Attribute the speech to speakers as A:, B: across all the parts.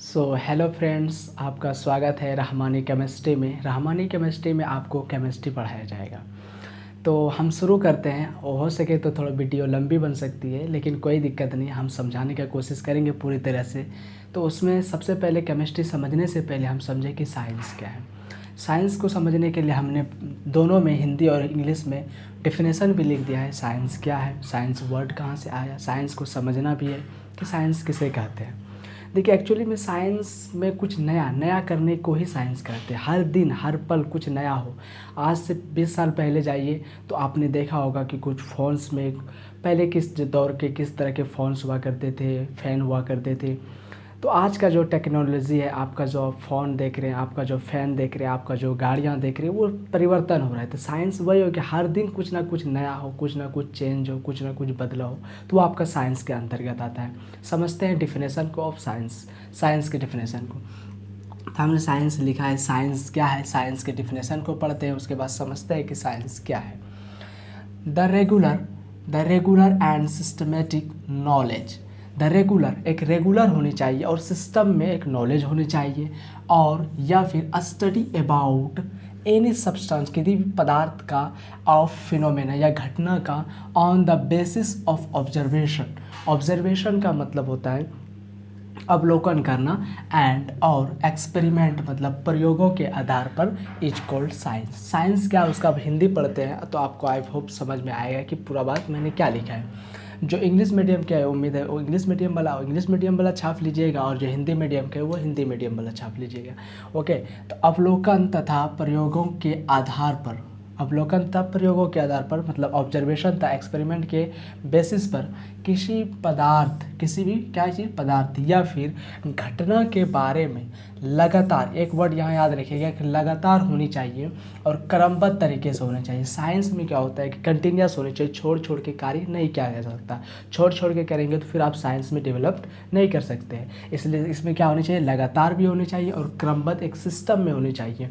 A: Hello friends, आपका स्वागत है रहमानी केमिस्ट्री में। रहमानी केमिस्ट्री में आपको केमिस्ट्री पढ़ाया जाएगा। तो हम शुरू करते हैं। हो सके तो थोड़ा वीडियो लंबी बन सकती है, लेकिन कोई दिक्कत नहीं, हम समझाने की कोशिश करेंगे पूरी तरह से। तो उसमें सबसे पहले केमिस्ट्री समझने से पहले हम समझें कि साइंस क्या है। साइंस को समझने के लिए हमने दोनों में, हिंदी और इंग्लिश में, डेफिनेशन भी लिख दिया है। साइंस क्या है, साइंस वर्ड कहाँ से आया, साइंस को समझना भी है कि साइंस किसे कहते हैं। देखिए, एक्चुअली में साइंस में कुछ नया नया करने को ही साइंस कहते हैं। हर दिन हर पल कुछ नया हो। आज से 20 साल पहले जाइए तो आपने देखा होगा कि कुछ फ़ोन्स में पहले किस दौर के किस तरह के फ़ोन्स हुआ करते थे, फ़ैन हुआ करते थे। तो आज का जो टेक्नोलॉजी है, आपका जो फ़ोन देख रहे हैं, आपका जो फ़ैन देख रहे हैं, आपका जो गाड़ियाँ देख रहे हैं, वो परिवर्तन हो रहा है। तो साइंस वही हो कि हर दिन कुछ ना कुछ नया हो, कुछ ना कुछ चेंज हो, कुछ ना कुछ बदला हो, तो वो आपका साइंस के अंतर्गत आता है। समझते हैं डिफिनेशन को ऑफ साइंस, साइंस के डिफिनेशन को। तो हमने साइंस लिखा है, साइंस क्या है, साइंस के डिफिनेशन को पढ़ते हैं, उसके बाद समझते हैं कि साइंस क्या है। The regular the regular and systematic knowledge. The regular, एक रेगुलर होनी चाहिए और सिस्टम में एक नॉलेज होनी चाहिए, और या फिर स्टडी अबाउट एनी सब्सटेंस, किसी भी पदार्थ का, ऑफ फिनोमेना या घटना का, on the basis of observation. Observation का मतलब होता है अवलोकन करना, एंड और एक्सपेरिमेंट मतलब प्रयोगों के आधार पर इज कॉल्ड साइंस। साइंस क्या है उसका अब हिंदी पढ़ते हैं तो आपको आई होप समझ में आएगा कि पूरा बात मैंने क्या लिखा है। जो इंग्लिश मीडियम का है, उम्मीद है वो इंग्लिश मीडियम वाला छाप लीजिएगा, और जो हिंदी मीडियम का है वो हिंदी मीडियम वाला छाप लीजिएगा। ओके। तो अवलोकन तथा प्रयोगों के आधार पर, अवलोकन तथा प्रयोगों के आधार पर मतलब ऑब्जर्वेशन तथा एक्सपेरिमेंट के बेसिस पर किसी पदार्थ, किसी भी क्या चीज़, पदार्थ या फिर घटना के बारे में लगातार, एक वर्ड यहाँ याद रखिएगा कि लगातार होनी चाहिए और क्रमबद्ध तरीके से होना चाहिए। साइंस में क्या होता है कि कंटिन्यूस होनी चाहिए, छोड़ छोड़ के कार्य नहीं किया जा सकता। छोड़ छोड़ के करेंगे तो फिर आप साइंस में डेवलप नहीं कर सकते हैं। इसलिए इसमें क्या होनी चाहिए, लगातार भी होनी चाहिए और क्रमबद्ध एक सिस्टम में होनी चाहिए,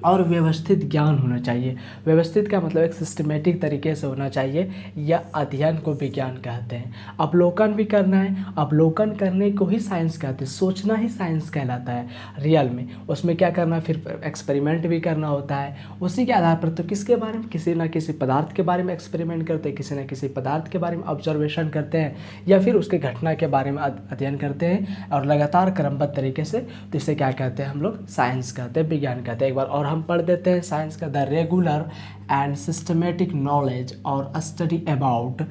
A: और व्यवस्थित ज्ञान होना चाहिए। व्यवस्थित का मतलब एक सिस्टमेटिक तरीके से होना चाहिए, या अध्ययन को विज्ञान कहते हैं। अवलोकन भी करना है, अवलोकन करने को ही साइंस कहते हैं। सोचना ही साइंस कहलाता है रियल में। उसमें क्या करना है, फिर एक्सपेरिमेंट भी करना होता है। उसी के आधार पर तो किसके बारे में, किसी न किसी पदार्थ के बारे में एक्सपेरिमेंट करते हैं, किसी न किसी पदार्थ के बारे में ऑब्जर्वेशन करते हैं, या फिर उसके घटना के बारे में अध्ययन करते हैं, और लगातार क्रमबद्ध तरीके से। तो इसे क्या कहते हैं हम लोग, साइंस कहते हैं, विज्ञान कहते हैं। एक बार और हम पढ़ देते हैं साइंस का। The regular and systematic knowledge और study about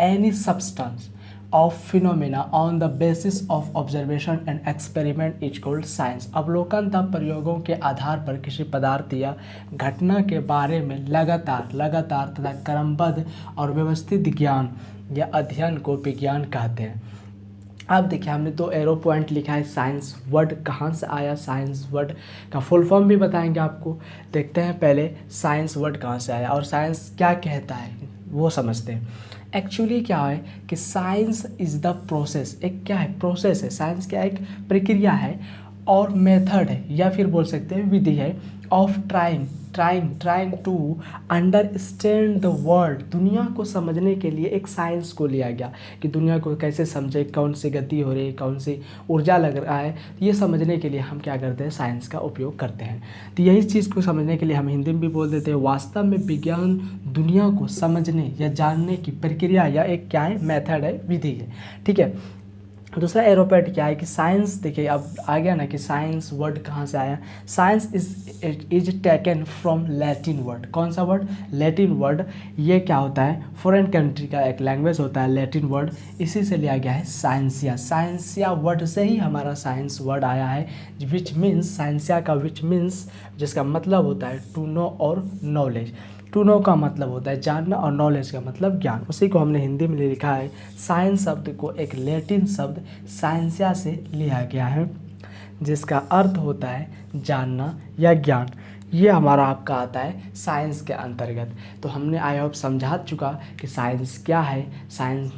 A: any substance of phenomena on the basis of observation and experiment is called science. अवलोकन तथा प्रयोगों के आधार पर किसी पदार्थ या घटना के बारे में लगातार तथा क्रमबद्ध और व्यवस्थित ज्ञान या अध्ययन को विज्ञान कहते हैं। अब देखिए, हमने तो एरो पॉइंट लिखा है। साइंस वर्ड कहाँ से आया, साइंस वर्ड का फुल फॉर्म भी बताएंगे आपको। देखते हैं पहले साइंस वर्ड कहाँ से आया और साइंस क्या कहता है वो समझते हैं। एक्चुअली क्या है कि साइंस इज़ द प्रोसेस, एक क्या है, प्रोसेस है। साइंस क्या है, एक प्रक्रिया है और मेथड है, या फिर बोल सकते हैं विधि है, of trying to understand the world. दुनिया को समझने के लिए एक साइंस को लिया गया कि दुनिया को कैसे समझे, कौन सी गति हो रही है, कौन सी ऊर्जा लग रहा है, ये समझने के लिए हम क्या करते हैं, साइंस का उपयोग करते हैं। तो यही चीज़ को समझने के लिए हम हिंदी में भी बोल देते हैं। वास्तव में विज्ञान दुनिया को समझने या जानने की प्रक्रिया या एक क्या है, मेथड है, विधि है। ठीक है। दूसरा एरोपेट क्या है कि साइंस, देखिए अब आ गया ना कि साइंस वर्ड कहाँ से आया। Science is taken from Latin word. कौन सा वर्ड, लैटिन वर्ड। ये क्या होता है, फॉरेन कंट्री का एक लैंग्वेज होता है लैटिन वर्ड, इसी से लिया गया है साइंसिया। साइंसिया वर्ड से ही हमारा साइंस वर्ड आया है, विच मीन्स, साइंसिया का विच मीन्स, जिसका मतलब होता है टू नो और नॉलेज। टू नो का मतलब होता है जानना और नॉलेज का मतलब ज्ञान। उसी को हमने हिंदी में लिखा है। साइंस शब्द को एक लैटिन शब्द साइंसिया से लिया गया है, जिसका अर्थ होता है जानना या ज्ञान। ये हमारा आपका आता है साइंस के अंतर्गत। तो हमने आई होप समझा चुका कि साइंस क्या है, साइंस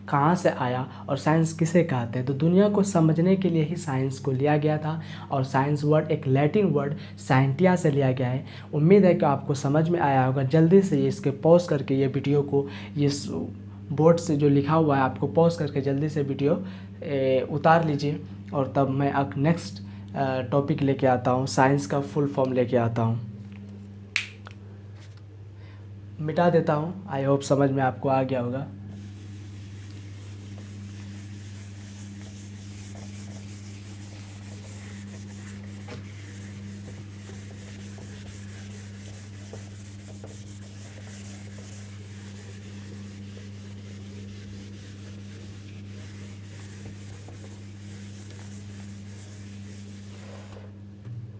A: कहाँ से आया और साइंस किसे कहते हैं। तो दुनिया को समझने के लिए ही साइंस को लिया गया था, और साइंस वर्ड एक लैटिन वर्ड साइंटिया से लिया गया है। उम्मीद है कि आपको समझ में आया होगा। जल्दी से ये इसके पॉज करके ये वीडियो को, ये बोर्ड से जो लिखा हुआ है आपको पॉज करके जल्दी से वीडियो उतार लीजिए, और तब मैं अब नेक्स्ट टॉपिक लेके आता हूँ, साइंस का फुल फॉर्म लेके आता हूँ। मिटा देता हूँ, आई होप समझ में आपको आ गया होगा।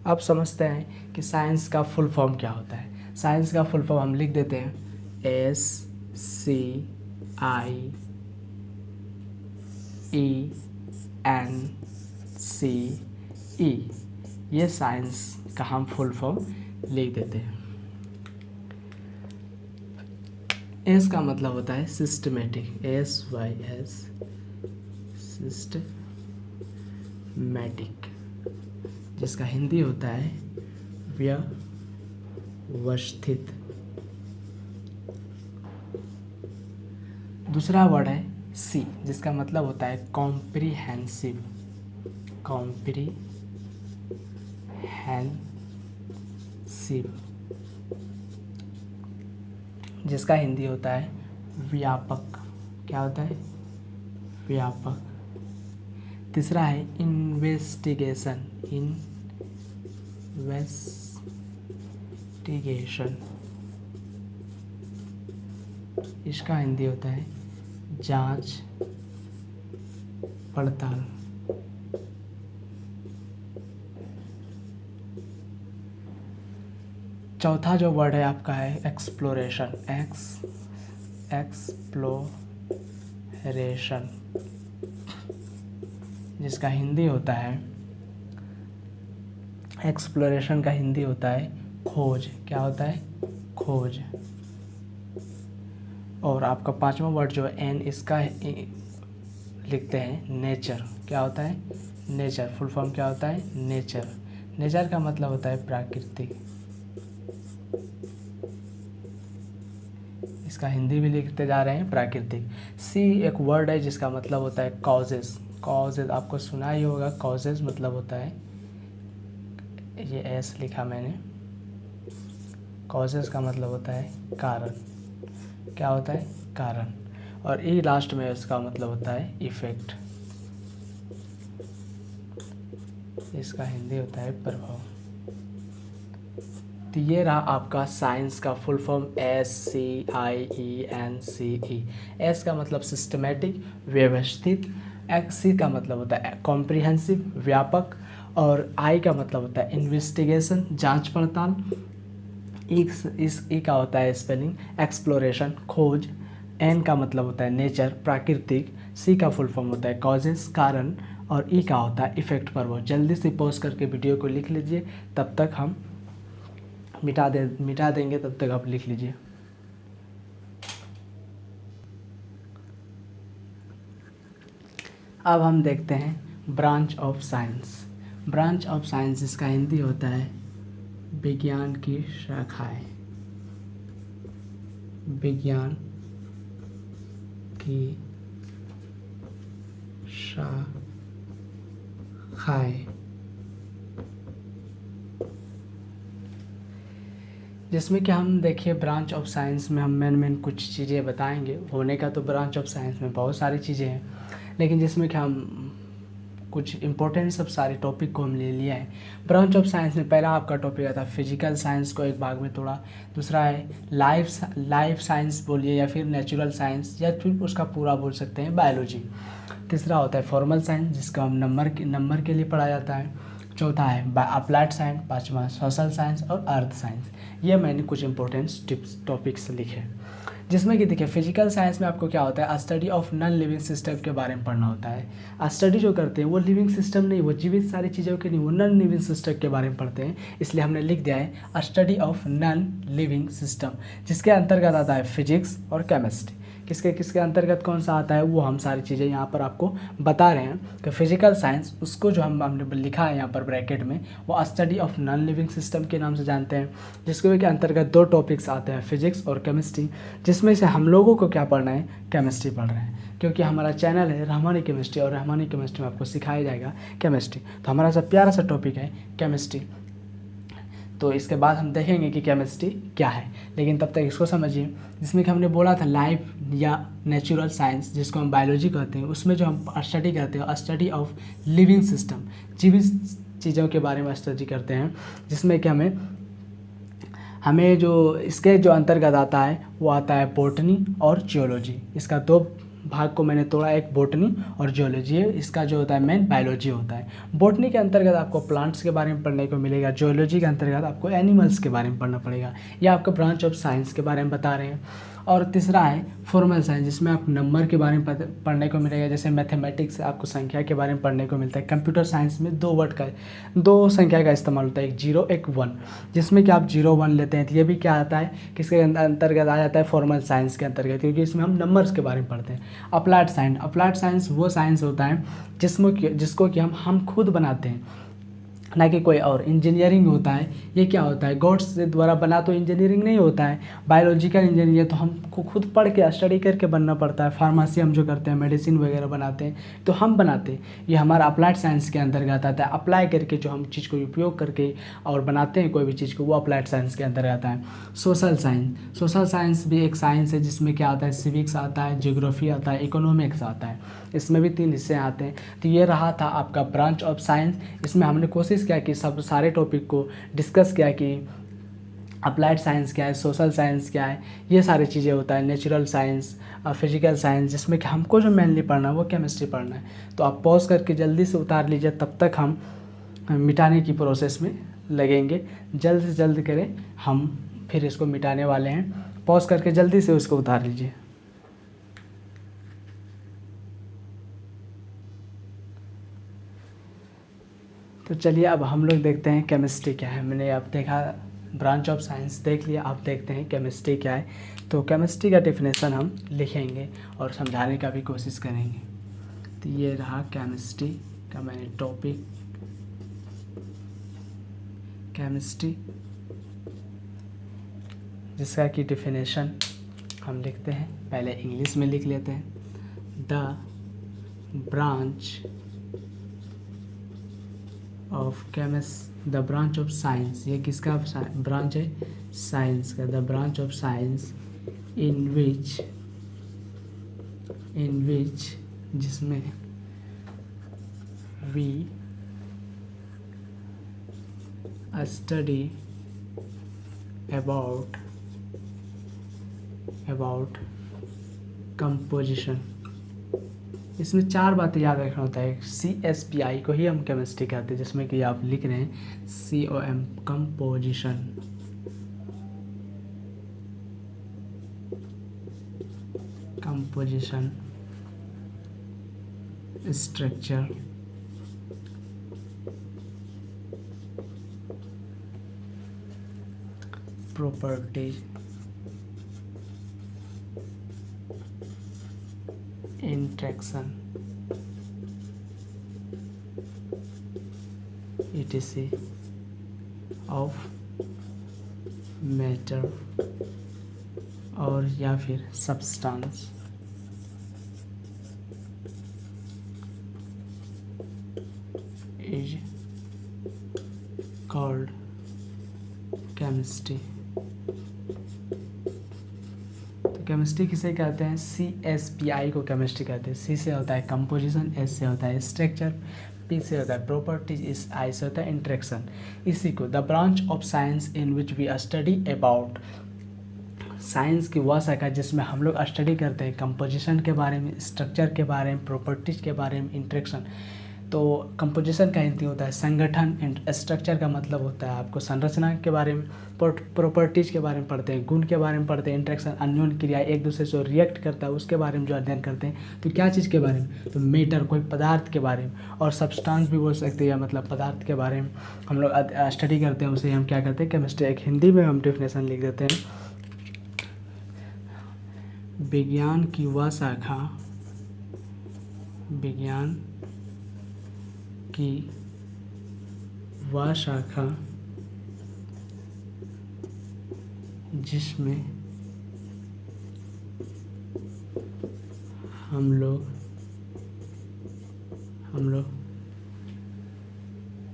A: अब समझते हैं कि साइंस का फुल फॉर्म क्या होता है। साइंस का फुल फॉर्म हम लिख देते हैं SCIENCE। ये साइंस का हम फुल फॉर्म लिख देते हैं। एस का मतलब होता है सिस्टमेटिक, SYS, सिस्टमेटिक, जिसका हिंदी होता है व्यवस्थित। दूसरा वर्ड है सी, जिसका मतलब होता है कॉम्प्रिहेंसिव, जिसका हिंदी होता है व्यापक। क्या होता है? व्यापक। तीसरा है इन्वेस्टिगेशन, इसका हिंदी होता है जांच पड़ताल। चौथा जो वर्ड है आपका है एक्सप्लोरेशन, एक्सप्लोरेशन, जिसका हिंदी होता है, एक्सप्लोरेशन का हिंदी होता है खोज। क्या होता है? खोज। और आपका पांचवा वर्ड जो है एन, इसका लिखते हैं नेचर। क्या होता है? नेचर। फुल फॉर्म क्या होता है? नेचर। नेचर का मतलब होता है प्राकृतिक। इसका हिंदी भी लिखते जा रहे हैं प्राकृतिक। सी एक वर्ड है जिसका मतलब होता है कॉजेज। कॉजेज आपको सुना ही होगा, कॉजेज मतलब होता है, ये एस लिखा मैंने, कॉजेज का मतलब होता है कारण। क्या होता है? कारण। और ई लास्ट में इसका मतलब होता है इफेक्ट, इसका हिंदी होता है प्रभाव। तो ये रहा आपका साइंस का फुल फॉर्म SCIENCE। एस का मतलब सिस्टमेटिक, व्यवस्थित। सी का मतलब होता है कॉम्प्रिहेंसिव, व्यापक। और आई का मतलब होता है इन्वेस्टिगेशन, जांच पड़ताल। इस ई का होता है स्पेलिंग एक्सप्लोरेशन, खोज। एन का मतलब होता है नेचर, प्राकृतिक। सी का फुल फॉर्म होता है कॉजेस, कारण। और ई का होता है इफेक्ट, प्रभाव। जल्दी से पॉज करके वीडियो को लिख लीजिए, तब तक हम मिटा देंगे, तब तक आप लिख लीजिए। अब हम देखते हैं branch of science. Branch of science इसका हिंदी होता है विज्ञान की शाखाएं, विज्ञान की शाखाएं, जिसमें कि हम देखिए ब्रांच ऑफ साइंस में हम मेन कुछ चीज़ें बताएंगे। होने का तो ब्रांच ऑफ साइंस में बहुत सारी चीज़ें हैं, लेकिन जिसमें कि हम कुछ इंपॉर्टेंट सब सारे टॉपिक को हम ले लिया है। ब्रांच ऑफ साइंस में पहला आपका टॉपिक आता है फिजिकल साइंस को एक भाग में तोड़ा। दूसरा है लाइफ साइंस बोलिए, या फिर नेचुरल साइंस, या फिर उसका पूरा बोल सकते हैं बायोलॉजी। तीसरा होता है फॉर्मल साइंस, जिसका हम नंबर के लिए पढ़ा जाता है। चौथा है अप्लाइड साइंस। पांचवा सोशल साइंस और अर्थ साइंस। ये मैंने कुछ इंपॉर्टेंट टॉपिक्स लिखे, जिसमें कि देखिए फिजिकल साइंस में आपको क्या होता है, study of non living system के बारे में पढ़ना होता है। स्टडी जो करते हैं वो लिविंग सिस्टम नहीं, वो जीवित सारी चीज़ों के नहीं, वो नॉन लिविंग सिस्टम के बारे में पढ़ते हैं। इसलिए हमने लिख दिया है study of non living system, जिसके अंतर्गत आता है फिजिक्स और केमिस्ट्री। किसके किसके अंतर्गत कौन सा आता है, वो हम सारी चीज़ें यहाँ पर आपको बता रहे हैं। कि फिजिकल साइंस, उसको जो हमने लिखा है यहाँ पर ब्रैकेट में, वो study of non living system के नाम से जानते हैं, जिसके के अंतर्गत 2 टॉपिक्स आते हैं, फिजिक्स और केमिस्ट्री, जिसमें से हम लोगों को क्या पढ़ना है, केमिस्ट्री पढ़ रहे हैं, क्योंकि हमारा चैनल है रहमानी केमिस्ट्री, और रहमानी केमिस्ट्री में आपको सिखाया जाएगा केमिस्ट्री। तो हमारा सब प्यारा सा टॉपिक है केमिस्ट्री। तो इसके बाद हम देखेंगे कि केमिस्ट्री क्या है, लेकिन तब तक इसको समझिए। जिसमें कि हमने बोला था लाइफ या नेचुरल साइंस, जिसको हम बायोलॉजी कहते हैं, उसमें जो हम स्टडी करते हैं, स्टडी ऑफ लिविंग सिस्टम, जीवित चीज़ों के बारे में स्टडी करते हैं, जिसमें कि हमें जो इसके जो अंतर्गत आता है वो आता है बॉटनी और जियोलॉजी। इसका 2 भाग को मैंने तोड़ा, एक बॉटनी और जियोलॉजी है, इसका जो होता है मेन बायोलॉजी होता है। बॉटनी के अंतर्गत आपको प्लांट्स के बारे में पढ़ने को मिलेगा, जियोलॉजी के अंतर्गत आपको एनिमल्स के बारे में पढ़ना पड़ेगा, या आपको ब्रांच ऑफ साइंस के बारे में बता रहे हैं। और तीसरा है फॉर्मल साइंस, जिसमें आप नंबर के बारे में पढ़ने को मिलेगा, जैसे मैथमेटिक्स आपको संख्या के बारे में पढ़ने को मिलता है। कंप्यूटर साइंस में 2 संख्या का इस्तेमाल होता है, एक 0 एक 1, जिसमें कि आप 0 1 लेते हैं। तो ये भी क्या आता है, किसके अंतर्गत आ जाता है, फॉर्मल साइंस के अंतर्गत, क्योंकि इसमें हम नंबर्स के बारे में पढ़ते हैं। अप्लाइड साइंस वो साइंस होता है जिसको कि हम खुद बनाते हैं, ना कि कोई और। इंजीनियरिंग होता है, ये क्या होता है, गॉड्स के द्वारा बना तो इंजीनियरिंग नहीं होता है। बायोलॉजिकल इंजीनियर तो हमको खुद पढ़ के स्टडी करके बनना पड़ता है। फार्मेसी हम जो करते हैं, मेडिसिन वगैरह बनाते हैं, तो हम बनाते हैं, ये हमारा अप्लाइड साइंस के अंतर्गत आता है। अप्लाई करके जो हम चीज़ को उपयोग करके और बनाते हैं कोई भी चीज़ को, वो अप्लाइड साइंस के अंतर्गत आता है। सोशल साइंस भी एक साइंस है, जिसमें क्या आता है, सिविक्स आता है, ज्योग्राफी आता है, इकोनॉमिक्स आता है। इसमें भी 3 हिस्से आते हैं। तो ये रहा था आपका ब्रांच ऑफ साइंस। इसमें हमने कोशिश किया कि सब सारे टॉपिक को डिस्कस किया कि अप्लाइड साइंस क्या है, सोशल साइंस क्या है, ये सारी चीज़ें होता है, नेचुरल साइंस, फिजिकल साइंस, जिसमें कि हमको जो मेनली पढ़ना है वो केमिस्ट्री पढ़ना है। तो आप पॉज करके जल्दी से उतार लीजिए, तब तक हम मिटाने की प्रोसेस में लगेंगे। जल्द से जल्द करें, हम फिर इसको मिटाने वाले हैं। पॉज करके जल्दी से उसको उतार लीजिए। तो चलिए अब हम लोग देखते हैं केमिस्ट्री क्या है। मैंने अब देखा ब्रांच ऑफ साइंस देख लिया, आप देखते हैं केमिस्ट्री क्या है। तो केमिस्ट्री का डेफिनेशन हम लिखेंगे और समझाने का भी कोशिश करेंगे। तो ये रहा केमिस्ट्री का मैंने टॉपिक, केमिस्ट्री, जिसका कि डेफिनेशन हम लिखते हैं। पहले इंग्लिश में लिख लेते हैं, द ब्रांच ऑफ साइंस। ये किसका ब्रांच है, साइंस का। The branch of science in विच जिसमें वी स्टडी अबाउट कंपोजिशन। इसमें 4 बातें याद रखना होता है। CSPI को ही हम केमिस्ट्री कहते हैं, जिसमें कि आप लिख रहे हैं COM, composition, structure, properties, interaction, etc. Of matter और या फिर substance is called chemistry. Chemistry किसे कहते हैं, CSPI को केमिस्ट्री कहते हैं। C से होता है कंपोजिशन, S से होता है स्ट्रक्चर, P से होता है प्रॉपर्टीज, इस I से होता है इंट्रैक्शन। इसी को the branch of science in which we study about, science की वह शाखा जिसमें हम लोग स्टडी करते हैं कंपोजिशन के बारे में, स्ट्रक्चर के बारे में, प्रॉपर्टीज के बारे में, इंट्रैक्शन। तो कंपोजिशन का हिंदी होता है संगठन, स्ट्रक्चर का मतलब होता है आपको संरचना के बारे में, प्रॉपर्टीज़ के बारे में पढ़ते हैं, गुण के बारे में पढ़ते हैं, इंट्रैक्शन अन्योन्य क्रिया, एक दूसरे से रिएक्ट करता है उसके बारे में जो अध्ययन करते हैं। तो क्या चीज़ के बारे में, तो मैटर, कोई पदार्थ के बारे में, और सब्सटेंस भी बोल सकते हैं, मतलब पदार्थ के बारे में हम लोग स्टडी करते हैं, उसे हम क्या करते हैं केमिस्ट्री। एक हिंदी में हम डेफिनेशन लिख देते हैं, विज्ञान की वह शाखा, विज्ञान की वह शाखा जिसमें हम लोग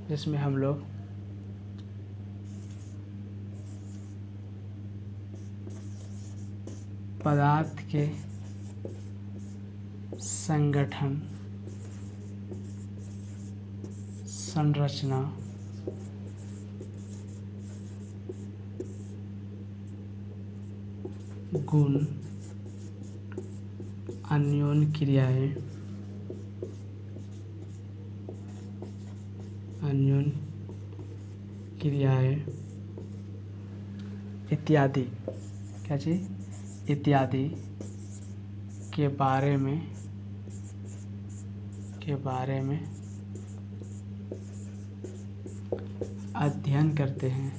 A: जिसमें हम लोग पदार्थ के संगठन, संरचना, गुण, अन्योन्य क्रियाएं, इत्यादि, क्या चीज, इत्यादि के बारे में अध्ययन करते हैं,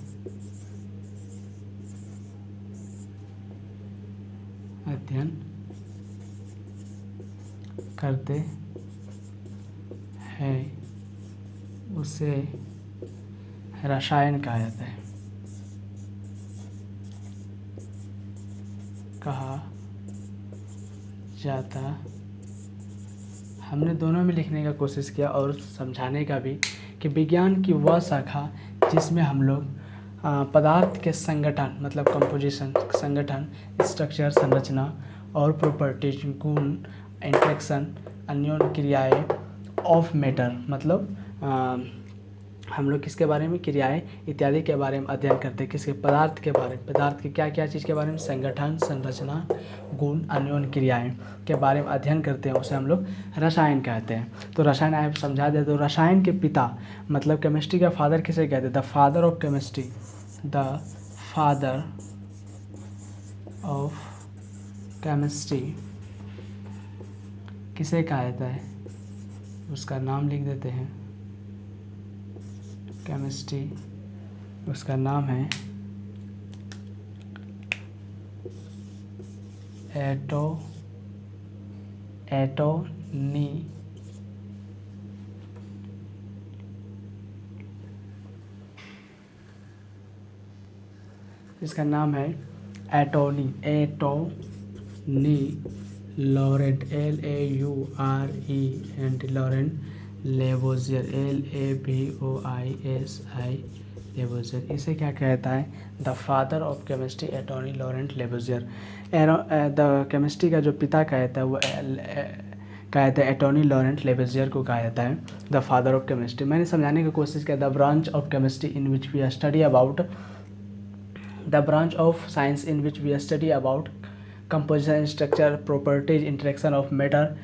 A: उसे रसायन कहा जाता। हमने दोनों में लिखने का कोशिश किया और समझाने का भी कि विज्ञान की वह शाखा जिसमें हम लोग पदार्थ के संगठन मतलब कंपोजिशन, संगठन, स्ट्रक्चर, संरचना और प्रॉपर्टीज, गुण, इंटरेक्शन, अन्योन्य क्रियाएं ऑफ मैटर मतलब हम लोग किसके बारे में, क्रियाएं इत्यादि के बारे में अध्ययन करते हैं। किसके, पदार्थ के बारे में, पदार्थ के क्या क्या चीज़ के बारे में, संगठन, संरचना, गुण, अन्योन्य क्रियाएं के बारे में अध्ययन करते हैं, उसे हम लोग रसायन कहते हैं। तो रसायन आप समझा दे तो रसायन के पिता मतलब केमिस्ट्री का फादर किसे कहते हैं, the father of chemistry, the father of chemistry किसे कहा जाता है, उसका नाम लिख देते हैं, केमिस्ट्री, उसका नाम है एटोनी इसका नाम है Antoine Laurent, LAURENT, Laurent Lavoisier, LAVOISI Lavoisier. इसे क्या कहता है, the father of chemistry Antoine Laurent Lavoisier. The chemistry का जो पिता कहता है वो कहते हैं एटोनी लॉरेंट लेवोजियर को कहा जाता है द फादर ऑफ केमिस्ट्री। मैंने समझाने की कोशिश किया, the branch of chemistry in which we study about the branch of science in which we study about composition, structure, properties, interaction of matter,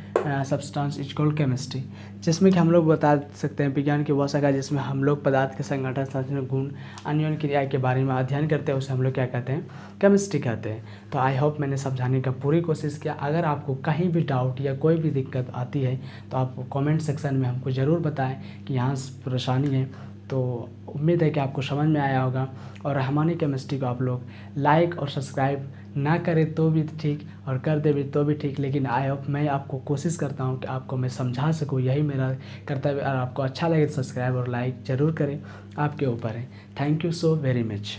A: substance is called chemistry। जिसमें कि हम लोग बता सकते हैं विज्ञान की वह शाखा जिसमें हम लोग पदार्थ के संगठन, संरचना, गुण, अन्योन्य क्रिया के बारे में अध्ययन करते हैं, उसे हम लोग क्या कहते हैं, केमिस्ट्री कहते हैं। तो आई होप मैंने समझाने का पूरी कोशिश किया। अगर आपको कहीं भी डाउट या कोई भी दिक्कत आती है तो आप कमेंट सेक्शन में हमको ज़रूर बताएं कि यहाँ परेशानी है। तो उम्मीद है कि आपको समझ में आया होगा और रहमानी केमिस्ट्री को आप लोग लाइक और सब्सक्राइब ना करें तो भी ठीक और कर दे भी तो भी ठीक, लेकिन आई होप मैं आपको कोशिश करता हूं कि आपको मैं समझा सकूं, यही मेरा कर्तव्य। और आपको अच्छा लगे तो सब्सक्राइब और लाइक ज़रूर करें, आपके ऊपर है। Thank you so very much.